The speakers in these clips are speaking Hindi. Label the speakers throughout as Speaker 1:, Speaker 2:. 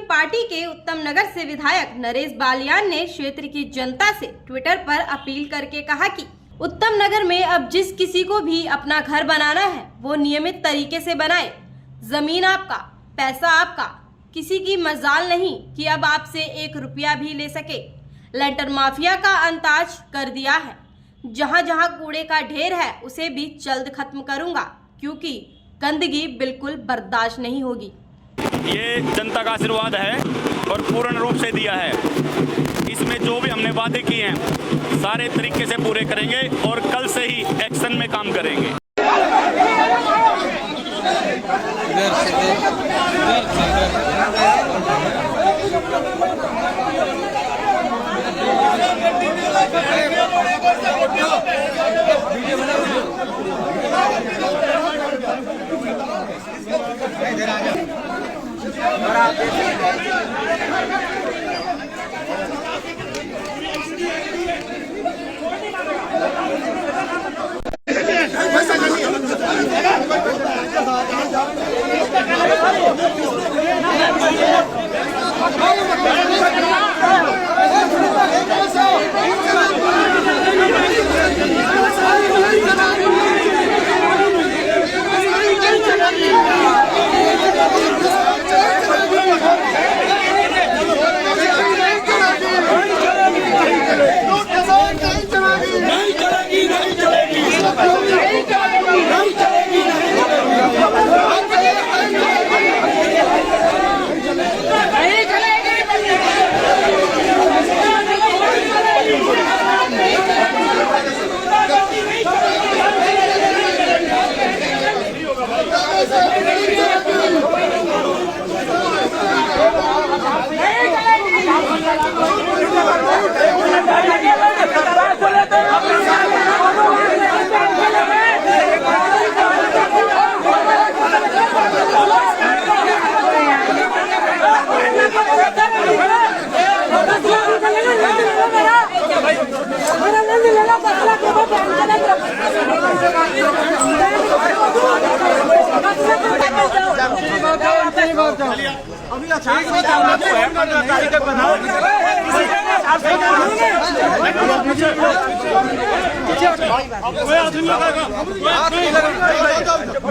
Speaker 1: पार्टी के उत्तम नगर से विधायक नरेश बालियान ने क्षेत्र की जनता से ट्विटर पर अपील करके कहा कि उत्तम नगर में अब जिस किसी को भी अपना घर बनाना है वो नियमित तरीके से बनाए। जमीन आपका, पैसा आपका, किसी की मजाल नहीं कि अब आपसे 1 रुपया भी ले सके। लेंटर माफिया का अंताज कर दिया है। जहां जहां कूड़े का ढेर है उसे भी जल्द खत्म करूंगा, क्योंकि गंदगी बिल्कुल बर्दाश्त नहीं होगी।
Speaker 2: ये जनता का आशीर्वाद है और पूर्ण रूप से दिया है। इसमें जो भी हमने वादे किए हैं सारे तरीके से पूरे करेंगे और कल से ही एक्शन में काम करेंगे।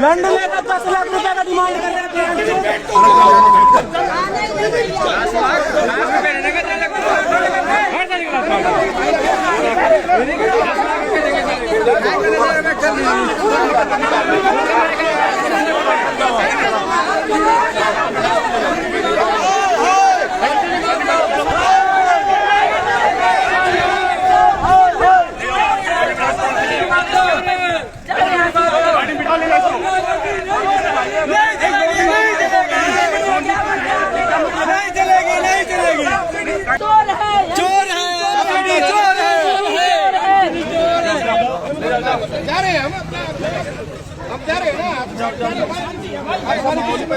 Speaker 3: लैंड लेकर 10 लाख रुपए का डिमांड कर रहे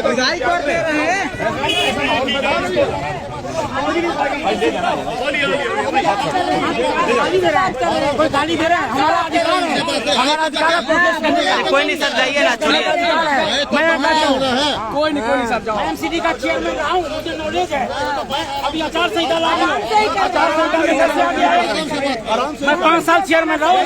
Speaker 4: विधायक कर दे रहे हैं। गाली दे रहा है, हमारा अधिकार है, हमारा अधिकार है प्रोटेस्ट करने का।
Speaker 5: कोई नहीं सर, जाइए ना,
Speaker 4: कोई नहीं सर, जाओ। एमसीडी का चेयरमैन रहा हूँ, मुझे नॉलेज है। अभी आचार संहिता लागू है, आचार संहिता में कैसे आ गया है? मैं 5 साल चेयरमैन रहा हूँ,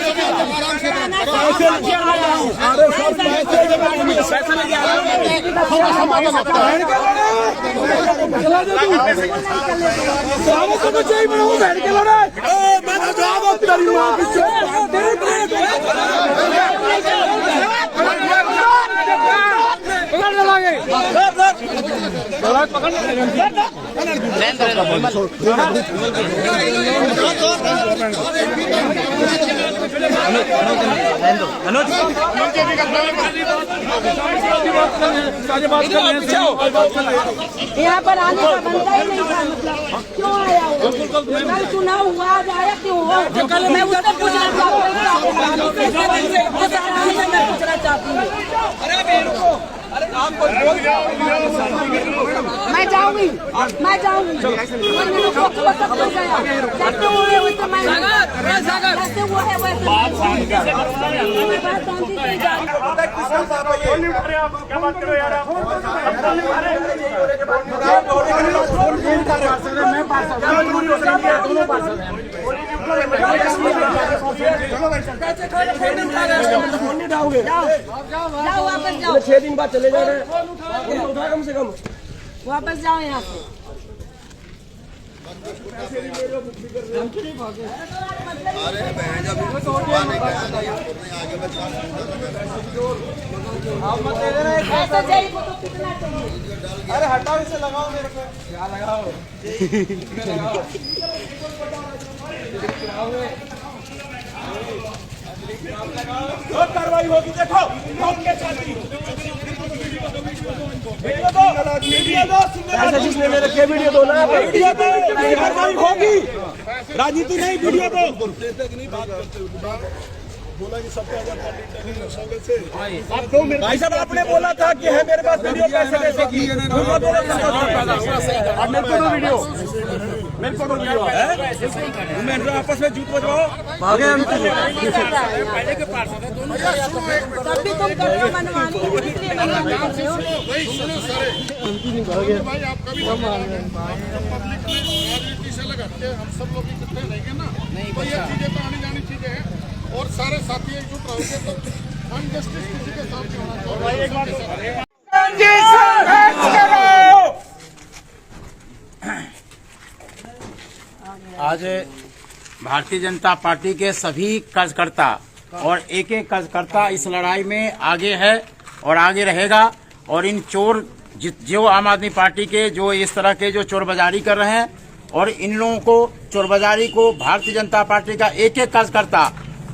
Speaker 3: यहाँ पर आने का बनता ही नहीं था, मतलब क्यों आया?
Speaker 5: चुनाव हुआ आज आया क्यों हो? मैं उससे पूछना चाहती हूँ। मैं जाऊंगी
Speaker 3: क्या बात करो यार आप
Speaker 5: वापस जाओ,
Speaker 3: 6 दिन बाद चले जा रहे हैं, उठा कम से कम
Speaker 5: वापस जाओ यहाँ से। ऐसा चाहिए तो कितना चाहिए?
Speaker 3: अरे हटाओ इसे, लगाओ मेरे को। क्या लगाओ? कार्रवाई होगी, देखो ऐसा जिसने मेरे के वीडियो दो ना, वीडियो दो, कार्रवाई होगी। राजनीति नहीं, वीडियो दो। बोला कि 70,000 से आप दो। भाई साहब आपने बोला था कि है मेरे पास वीडियो, पैसे कैसे की? मेरे को दो वीडियो, मेरे को दो वीडियो है। मैं आपस में झूठ बजवाओ, भागे हम पहले के पास था दोनों।
Speaker 5: तभी तुम करो मनमानी, इसलिए मनमानी करते हो।
Speaker 6: भाई आपका भी पब्लिक में राजनीति से लगाते हैं, हम सब लोग इकट्ठे रहेंगे ना, तो ये चीजें तो आनी जानी चीजें हैं। और सारे साथी एकजुट रहोगे तो अनजस्टिस किसी के साथ नहीं होना चाहिए।
Speaker 4: आज भारतीय जनता पार्टी के सभी कार्यकर्ता और एक एक कार्यकर्ता इस लड़ाई में आगे है और आगे रहेगा। और इन चोर जो आम आदमी पार्टी के जो इस तरह के जो चोरबाजारी कर रहे हैं, और इन लोगों को चोरबाजारी को भारतीय जनता पार्टी का एक एक कार्यकर्ता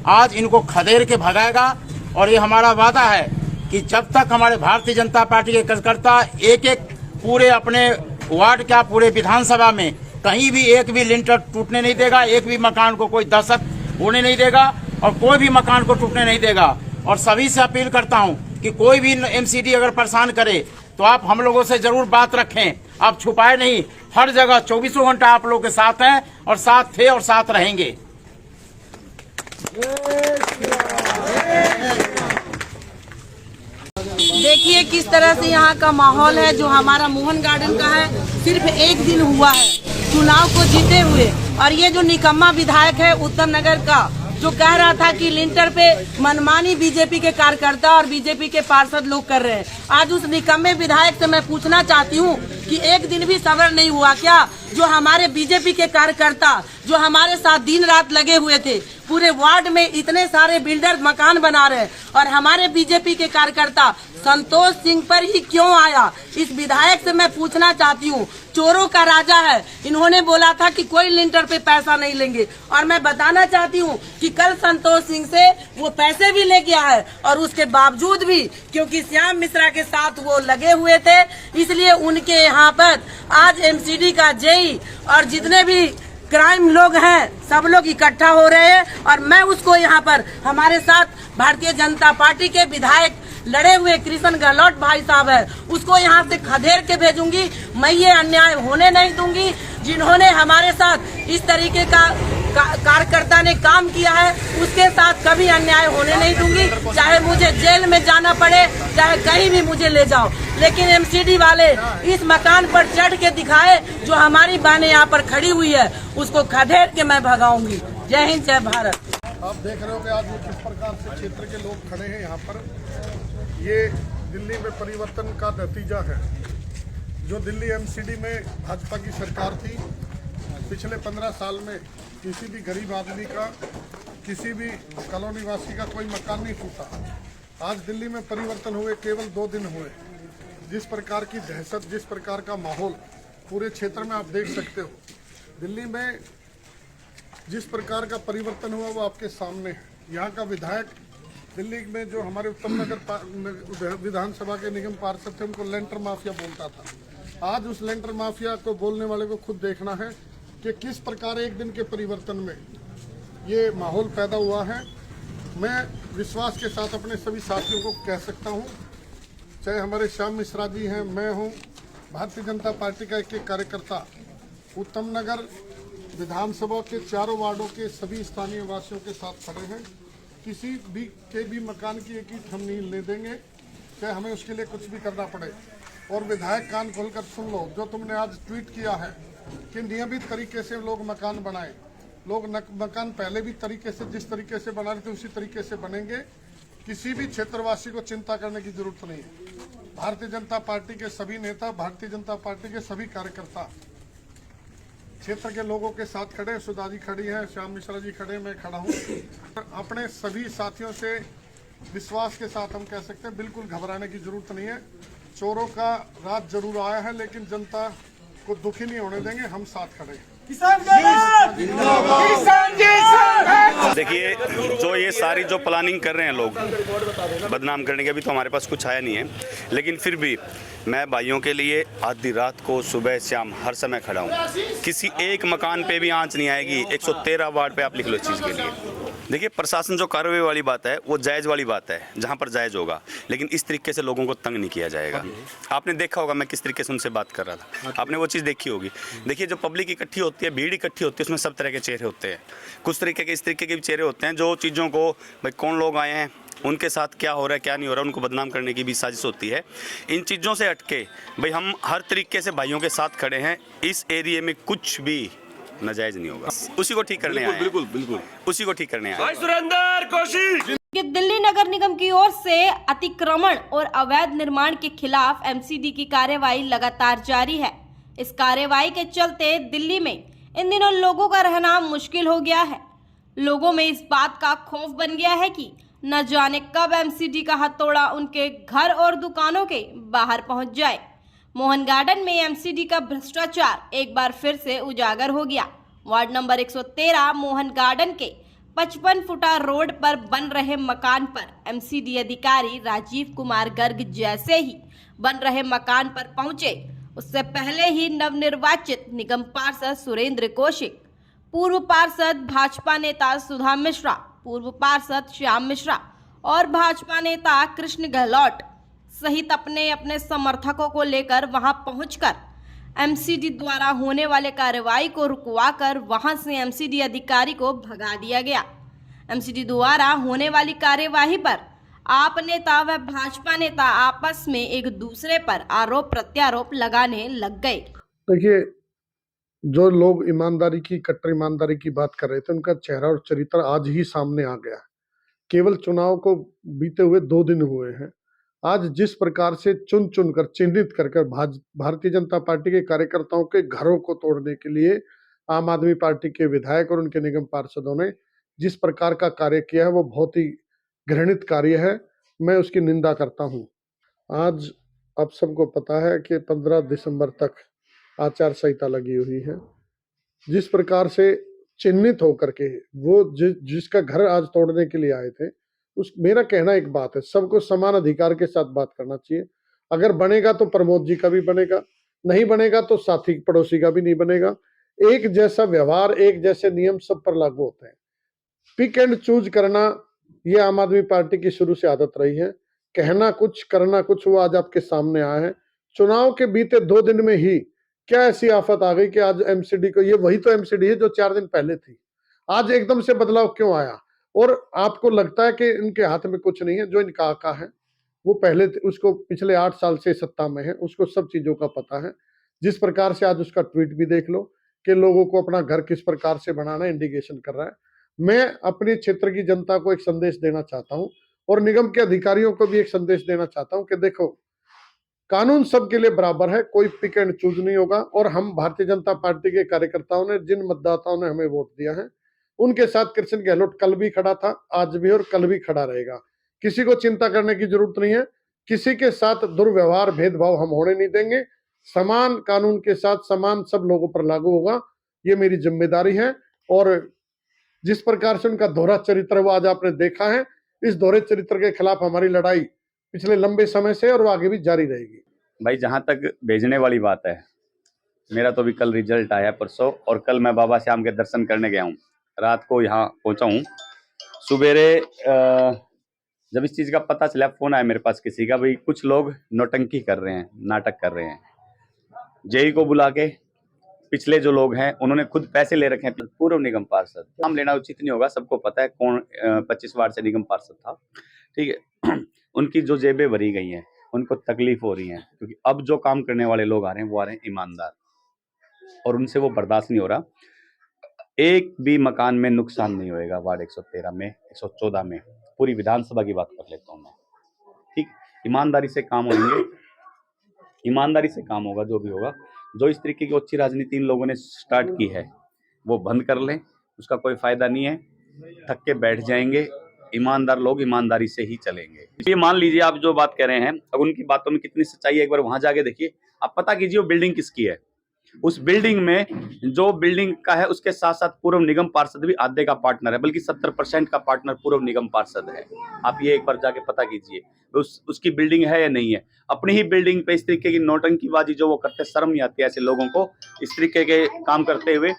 Speaker 4: आज इनको खदेड़ के भगाएगा। और ये हमारा वादा है कि जब तक हमारे भारतीय जनता पार्टी के कार्यकर्ता एक एक पूरे अपने वार्ड का पूरे विधानसभा में कहीं भी एक भी लिंटर टूटने नहीं देगा, एक भी मकान को कोई दस्तक होने नहीं देगा और कोई भी मकान को टूटने नहीं देगा। और सभी से अपील करता हूं कि कोई भी एमसीडी अगर परेशान करे तो आप हम लोगों से जरूर बात रखें, आप छुपाए नहीं। हर जगह 24 घंटा आप लोगों के साथ हैं और साथ थे और साथ रहेंगे।
Speaker 5: देखिए किस तरह से यहाँ का माहौल है। जो हमारा मोहन गार्डन का है, सिर्फ एक दिन हुआ है चुनाव को जीते हुए, और ये जो निकम्मा विधायक है उत्तम नगर का, जो कह रहा था कि लिंटर पे मनमानी बीजेपी के कार्यकर्ता और बीजेपी के पार्षद लोग कर रहे हैं। आज उस निकम्मे विधायक से मैं पूछना चाहती हूँ कि एक दिन भी सब्र नहीं हुआ क्या? जो हमारे बीजेपी के कार्यकर्ता जो हमारे साथ दिन रात लगे हुए थे, पूरे वार्ड में इतने सारे बिल्डर मकान बना रहे हैं, और हमारे बीजेपी के कार्यकर्ता संतोष सिंह पर ही क्यों आया? इस विधायक से मैं पूछना चाहती हूँ। चोरों का राजा है, इन्होंने बोला था कि कोई लिंटर पे पैसा नहीं लेंगे, और मैं बताना चाहती हूँ कि कल संतोष सिंह से वो पैसे भी ले गया है, और उसके बावजूद भी क्योंकि श्याम मिश्रा के साथ वो लगे हुए थे, इसलिए उनके यहाँ पर आज एमसीडी का जेई और जितने भी क्राइम लोग हैं सब लोग इकट्ठा हो रहे हैं। और मैं उसको यहाँ पर हमारे साथ भारतीय जनता पार्टी के विधायक लड़े हुए कृष्ण गहलोत भाई साहब है, उसको यहाँ से खदेड़ के भेजूंगी। मैं ये अन्याय होने नहीं दूंगी। जिन्होंने हमारे साथ इस तरीके का कार्यकर्ता ने काम किया है, उसके साथ कभी अन्याय होने नहीं दूंगी। चाहे मुझे जेल में जाना पड़े, चाहे कहीं भी मुझे ले जाओ, लेकिन एमसीडी वाले इस मकान पर चढ़ के दिखाए जो हमारी बहनें यहाँ पर खड़ी हुई है, उसको खदेड़ के मैं भगाऊंगी। जय हिंद, जय भारत।
Speaker 6: आप देख रहे हो कि आज किस प्रकार से क्षेत्र के लोग खड़े हैं यहाँ पर। ये दिल्ली में परिवर्तन का नतीजा है। जो दिल्ली एमसीडी में भाजपा की सरकार थी, पिछले 15 साल में किसी भी गरीब आदमी का, किसी भी कॉलोनी वासी का कोई मकान नहीं टूटा। आज दिल्ली में परिवर्तन हुए केवल 2 दिन हुए। जिस प्रकार की दहशत, जिस प्रकार का माहौल पूरे क्षेत्र में आप देख सकते हो। दिल्ली में जिस प्रकार का परिवर्तन हुआ वो आपके सामने है। यहाँ का विधायक दिल्ली में जो हमारे उत्तम नगर विधानसभा के निगम पार्षद थे, उनको लेंटर माफिया बोलता था। आज उस लेंटर माफिया को बोलने वाले को खुद देखना है कि किस प्रकार एक दिन के परिवर्तन में ये माहौल पैदा हुआ है। मैं विश्वास के साथ अपने सभी साथियों को कह सकता हूँ, चाहे हमारे श्याम मिश्रा जी हैं, मैं हूँ, भारतीय जनता पार्टी का एक कार्यकर्ता उत्तम नगर विधानसभा के चारों वार्डों के सभी स्थानीय वासियों के साथ खड़े हैं। किसी भी मकान की एक ईंट हम नहीं ले देंगे, चाहे हमें उसके लिए कुछ भी करना पड़े। और विधायक कान खोलकर सुन लो, जो तुमने आज ट्वीट किया है कि नियमित तरीके से लोग मकान बनाएं। लोग मकान पहले भी तरीके से जिस तरीके से बना रहे थे उसी तरीके से बनेंगे। किसी भी क्षेत्रवासी को चिंता करने की जरूरत नहीं है। भारतीय जनता पार्टी के सभी नेता, भारतीय जनता पार्टी के सभी कार्यकर्ता क्षेत्र के लोगों के साथ खड़े। सुधा जी खड़ी हैं, श्याम मिश्रा जी खड़े, मैं खड़ा हूँ। अपने सभी साथियों से विश्वास के साथ हम कह सकते हैं, बिल्कुल घबराने की जरूरत नहीं है। चोरों का रात जरूर आया है, लेकिन जनता को दुखी नहीं होने देंगे। हम साथ खड़े हैं।
Speaker 2: देखिए, जो ये सारी जो प्लानिंग कर रहे हैं लोग बदनाम करने के, अभी तो हमारे पास कुछ आया नहीं है, लेकिन फिर भी मैं भाइयों के लिए आधी रात को, सुबह शाम हर समय खड़ा हूँ। किसी एक मकान पे भी आंच नहीं आएगी। 113 वार्ड पे आप लिख लो इस चीज़ के लिए। देखिए, प्रशासन जो कार्रवाई वाली बात है वो जायज़ वाली बात है, जहाँ पर जायज़ होगा, लेकिन इस तरीके से लोगों को तंग नहीं किया जाएगा। आपने देखा होगा मैं किस तरीके से उनसे बात कर रहा था, आपने वो चीज़ देखी होगी। देखिए, जो पब्लिक इकट्ठी होती है, भीड़ इकट्ठी होती है, उसमें सब तरह के चेहरे होते हैं। कुछ तरीके के इस तरीके के भी चेहरे होते हैं जो चीज़ों को, भाई कौन लोग आए हैं, उनके साथ क्या हो रहा है क्या नहीं हो रहा है, उनको बदनाम करने की भी साजिश होती है। इन चीज़ों से हटके भाई हम हर तरीके से भाइयों के साथ खड़े हैं। इस एरिया में कुछ भी नाजायज नहीं होगा, उसी को ठीक करने आए हैं। बिल्कुल उसी को ठीक करने आए हैं।
Speaker 3: सुरेंद्र कोशिश।
Speaker 1: कि दिल्ली नगर निगम की ओर से अतिक्रमण और अवैध निर्माण के खिलाफ एमसीडी की कार्यवाही लगातार जारी है। इस कार्यवाही के चलते दिल्ली में इन दिनों लोगों का रहना मुश्किल हो गया है। लोगों में इस बात का खौफ बन गया है कि न जाने कब एमसीडी का हथौड़ा उनके घर और दुकानों के बाहर पहुंच जाए। मोहन गार्डन में एमसीडी का भ्रष्टाचार एक बार फिर से उजागर हो गया। वार्ड नंबर 113 मोहन गार्डन के 55 फुटा रोड पर बन रहे मकान पर एमसीडी अधिकारी राजीव कुमार गर्ग जैसे ही बन रहे मकान पर पहुंचे, उससे पहले ही नवनिर्वाचित निगम पार्षद सुरेंद्र कौशिक, पूर्व पार्षद भाजपा नेता सुधा मिश्रा, पूर्व पार्षद श्याम मिश्रा और भाजपा नेता कृष्ण गहलोत सहित अपने अपने समर्थकों को लेकर वहां पहुंचकर एमसीडी द्वारा होने वाले कार्रवाई को रुकवाकर वहां से एमसीडी अधिकारी को भगा दिया गया। एमसीडी द्वारा होने वाली कार्यवाही पर आप नेता व भाजपा नेता आपस में एक दूसरे पर आरोप प्रत्यारोप लगाने लग गए।
Speaker 6: देखिए, जो लोग ईमानदारी की, कट्टर ईमानदारी की बात कर रहे थे, उनका चेहरा और चरित्र आज ही सामने आ गया। केवल चुनाव को बीते हुए 2 दिन हुए हैं। आज जिस प्रकार से चुन चुन कर, चिन्हित कर भारतीय जनता पार्टी के कार्यकर्ताओं के घरों को तोड़ने के लिए आम आदमी पार्टी के विधायक और उनके निगम पार्षदों ने जिस प्रकार का कार्य किया है, वो बहुत ही घृणित कार्य है। मैं उसकी निंदा करता हूँ। आज आप सबको पता है कि 15 दिसंबर तक आचार संहिता लगी हुई है। जिस प्रकार से चिन्हित होकर के वो जिसका घर आज तोड़ने के लिए आए थे, मेरा कहना एक बात है, सबको समान अधिकार के साथ बात करना चाहिए। अगर बनेगा तो प्रमोद जी का भी बनेगा, नहीं बनेगा तो साथी पड़ोसी का भी नहीं बनेगा। एक जैसा व्यवहार, एक जैसे नियम सब पर लागू होते हैं। पिक एंड चूज करना ये आम आदमी पार्टी की शुरू से आदत रही है। कहना कुछ, करना कुछ, वो आज आपके सामने आया है। चुनाव के बीते 2 दिन में ही क्या ऐसी आफत आ गई कि आज एमसीडी को, ये वही तो एमसीडी है जो 4 दिन पहले थी, आज एकदम से बदलाव क्यों आया? और आपको लगता है कि इनके हाथ में कुछ नहीं है। जो इनका आका है वो पहले, उसको पिछले 8 साल से सत्ता में है, उसको सब चीजों का पता है। जिस प्रकार से आज उसका ट्वीट भी देख लो कि लोगों को अपना घर किस प्रकार से बनाना इंडिकेशन कर रहा है। मैं अपने क्षेत्र की जनता को एक संदेश देना चाहता हूं और निगम के अधिकारियों को भी एक संदेश देना चाहता हूं कि देखो, कानून सबके लिए बराबर है, कोई पिक एंड चूज नहीं होगा। और हम भारतीय जनता पार्टी के कार्यकर्ताओं ने, जिन मतदाताओं ने हमें वोट दिया है, उनके साथ कृष्ण गहलोत कल भी खड़ा था, आज भी और कल भी खड़ा रहेगा। किसी को चिंता करने की जरूरत नहीं है। किसी के साथ दुर्व्यवहार, भेदभाव हम होने नहीं देंगे। समान कानून के साथ समान सब लोगों पर लागू होगा, ये मेरी जिम्मेदारी है। और जिस प्रकार से उनका दोहरा चरित्र वो आज आपने देखा है, इस दोहरे चरित्र के खिलाफ हमारी लड़ाई पिछले लंबे समय से और वो आगे भी जारी रहेगी।
Speaker 2: भाई, जहाँ तक भेजने वाली बात है, मेरा तो अभी कल रिजल्ट आया परसों, और कल मैं बाबा श्याम के दर्शन करने गया हूँ। रात को यहाँ पहुँचा हूँ। सुबेरे जब इस चीज़ का पता चला, फ़ोन आया मेरे पास किसी का, भाई कुछ लोग नौटंकी कर रहे हैं, नाटक कर रहे हैं। जेई को बुला के पिछले जो लोग हैं उन्होंने खुद पैसे ले रखे हैं। पूर्व निगम पार्षद, नाम लेना उचित नहीं होगा, सबको पता है कौन 25 वार्ड से निगम पार्षद था, ठीक है। उनकी जो जेबें भरी गई हैं, उनको तकलीफ हो रही है, क्योंकि अब जो काम करने वाले लोग आ रहे हैं वो आ रहे हैं ईमानदार, और उनसे वो बर्दाश्त नहीं हो रहा। एक भी मकान में नुकसान नहीं होएगा वार्ड 113 में, 114 में, पूरी विधानसभा की बात कर लेता हूँ मैं, ठीक। ईमानदारी से काम होंगे, ईमानदारी से काम होगा जो भी होगा। जो इस तरीके की अच्छी राजनीति इन लोगों ने स्टार्ट की है वो बंद कर लें, उसका कोई फायदा नहीं है। थक के बैठ जाएंगे। ईमानदार लोग ईमानदारी से ही चलेंगे। ये मान लीजिए आप जो बात कह रहे हैं, अब उनकी बातों में कितनी सच्चाई है एक बार वहां जाके देखिए। आप पता कीजिए वो बिल्डिंग किसकी है। उस बिल्डिंग में जो बिल्डिंग का है उसके साथ साथ पूर्व निगम पार्षद भी आधे का पार्टनर है, बल्कि 70% का पार्टनर पूर्व निगम पार्षद है। आप ये एक बार जाके पता कीजिए उसकी बिल्डिंग है या नहीं है। अपनी ही बिल्डिंग पे इस तरीके की नौटंकीबाजी जो वो करते, शर्म नहीं आती है ऐसे लोगों को इस तरीके के काम करते हुए।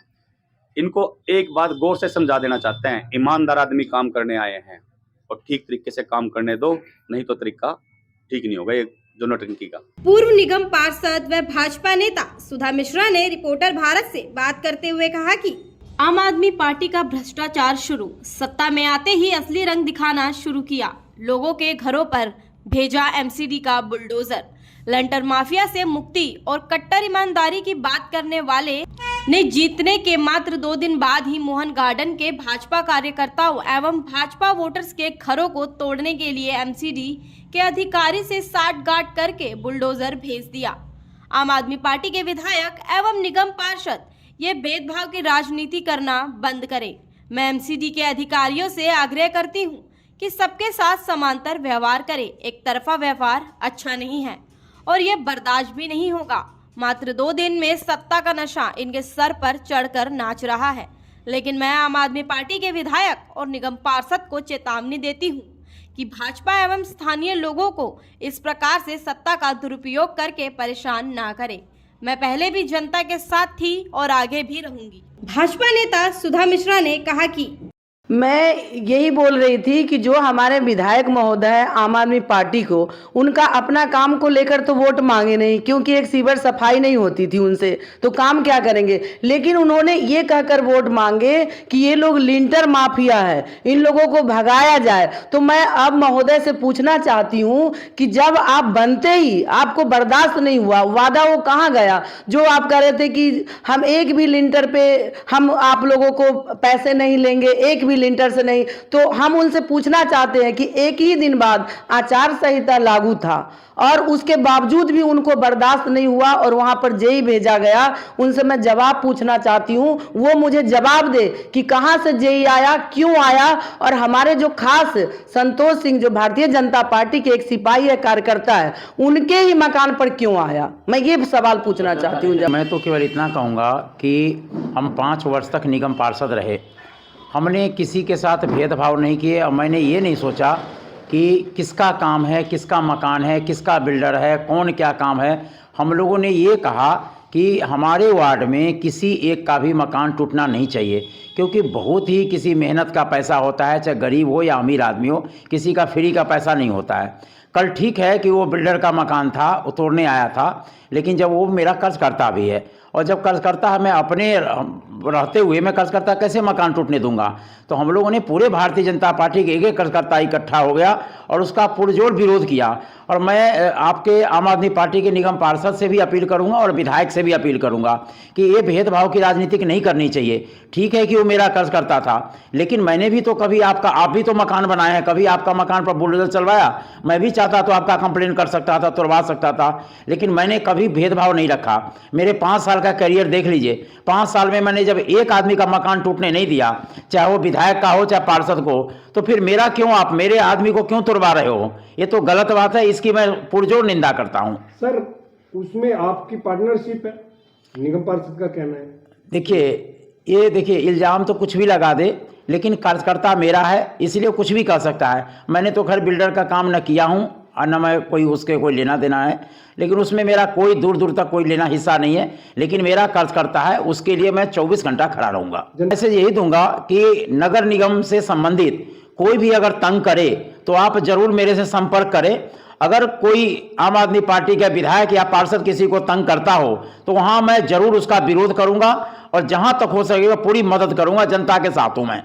Speaker 2: इनको एक बात गौर से समझा देना चाहते हैं, ईमानदार आदमी काम करने आए हैं और ठीक तरीके से काम करने दो, नहीं तो तरीका ठीक नहीं होगा ये जो नौटंकी का।
Speaker 1: पूर्व निगम पार्षद व भाजपा नेता सुधा मिश्रा ने रिपोर्टर भारत से बात करते हुए कहा कि आम आदमी पार्टी का भ्रष्टाचार शुरू, सत्ता में आते ही असली रंग दिखाना शुरू किया। लोगों के घरों पर भेजा एमसीडी का बुलडोजर। लंटर माफिया से मुक्ति और कट्टर ईमानदारी की बात करने वाले ने जीतने के मात्र 2 दिन बाद ही मोहन गार्डन के भाजपा कार्यकर्ताओं एवं भाजपा वोटर्स के घरों को तोड़ने के लिए एमसीडी के अधिकारी से साठगांठ करके बुलडोजर भेज दिया। आम आदमी पार्टी के विधायक एवं निगम पार्षद ये भेदभाव की राजनीति करना बंद करें। मैं एमसीडी के अधिकारियों से आग्रह करती हूँ कि सबके साथ समांतर व्यवहार करें। एक तरफा व्यवहार अच्छा नहीं है और ये बर्दाश्त भी नहीं होगा। मात्र 2 दिन में सत्ता का नशा इनके सर पर चढ़कर नाच रहा है, लेकिन मैं आम आदमी पार्टी के विधायक और निगम पार्षद को चेतावनी देती हूँ कि भाजपा एवं स्थानीय लोगों को इस प्रकार से सत्ता का दुरुपयोग करके परेशान ना करें। मैं पहले भी जनता के साथ थी और आगे भी रहूंगी। भाजपा नेता सुधा मिश्रा ने कहा कि
Speaker 5: मैं यही बोल रही थी कि जो हमारे विधायक महोदय आम आदमी पार्टी को, उनका अपना काम को लेकर तो वोट मांगे नहीं, क्योंकि एक सीवर सफाई नहीं होती थी उनसे, तो काम क्या करेंगे। लेकिन उन्होंने ये कहकर वोट मांगे कि ये लोग लिंटर माफिया है, इन लोगों को भगाया जाए। तो मैं अब महोदय से पूछना चाहती हूँ कि जब आप बनते ही आपको बर्दाश्त नहीं हुआ, वादा वो कहाँ गया जो आप कह रहे थे कि हम एक भी लिंटर पे हम आप लोगों को पैसे नहीं लेंगे, एक भी लिंटर से नहीं। तो हम उनसे पूछना चाहते हैं कि एक ही दिन बाद आचार संहिता लागू था और उसके बावजूद भी उनको बर्दाश्त नहीं हुआ और वहां पर जेई भेजा गया। उनसे मैं जवाब पूछना चाहती हूं, वो मुझे जवाब दे कि कहां से जेई आया, क्यों आया, और हमारे जो खास संतोष सिंह जो भारतीय जनता पार्टी के एक सिपाही है, कार्यकर्ता है, उनके ही मकान पर क्यों आया। मैं ये सवाल पूछना चाहती हूँ।
Speaker 4: मैं तो केवल इतना कहूँगा कि हम 5 वर्ष तक निगम पार्षद रहे, हमने किसी के साथ भेदभाव नहीं किए और मैंने ये नहीं सोचा कि किसका काम है, किसका मकान है, किसका बिल्डर है, कौन क्या काम है। हम लोगों ने ये कहा कि हमारे वार्ड में किसी एक का भी मकान टूटना नहीं चाहिए, क्योंकि बहुत ही किसी मेहनत का पैसा होता है, चाहे गरीब हो या अमीर आदमी हो, किसी का फ्री का पैसा नहीं होता है। कल ठीक है कि वो बिल्डर का मकान था, वो तोड़ने आया था, लेकिन जब वो मेरा कर्जकर्ता भी है और जब कर्जकर्ता है, मैं अपने रहते हुए मैं कर्जकर्ता कैसे मकान टूटने दूंगा। तो हम लोगों ने पूरे भारतीय जनता पार्टी के एक कर्जकर्ता इकट्ठा हो गया और उसका पुरजोर विरोध किया। और मैं आपके आम आदमी पार्टी के निगम पार्षद से भी अपील करूंगा और विधायक से भी अपील करूंगा कि ये भेदभाव की राजनीति नहीं करनी चाहिए। ठीक है कि वो मेरा कर्जकर्ता था, लेकिन मैंने भी तो कभी आप भी तो मकान बनाए हैं, कभी आपका मकान पर बुलडोजर चलवाया। मैं भी चाहता तो आपका कंप्लेन कर सकता था, तोड़वा सकता था, लेकिन मैंने कभी भेदभाव नहीं रखा। मेरे 5 साल का करियर देख लीजिए, 5 साल में मैंने जब एक आदमी का मकान टूटने नहीं दिया, चाहे वो विधायक का हो चाहे पार्षद को, तो फिर मेरा क्यों, आप मेरे आदमी को क्यों तोड़वा रहे हो। ये तो गलत बात है, इसकी मैं पुरजोर निंदा करता हूं।
Speaker 7: सर, उसमें आपकी पार्टनरशिप है, निगम पार्षद का कहना है।
Speaker 4: देखिए इल्जाम तो कुछ भी लगा दे, लेकिन कार्यकर्ता मेरा है, इसलिए कुछ भी कर सकता है। मैंने तो खैर बिल्डर का काम न किया हूं और न मैं कोई उसके कोई लेना देना है, लेकिन उसमें मेरा कोई दूर दूर तक कोई लेना हिस्सा नहीं है। लेकिन मेरा कार्यकर्ता है, उसके लिए मैं 24 घंटा खड़ा रहूँगा। मैसेज यही दूंगा कि नगर निगम से संबंधित कोई भी अगर तंग करे तो आप जरूर मेरे से संपर्क करें। अगर कोई आम आदमी पार्टी का विधायक या पार्षद किसी को तंग करता हो तो वहाँ मैं जरूर उसका विरोध करूँगा और जहाँ तक हो सकेगा पूरी मदद करूँगा। जनता के साथ हूँ मैं।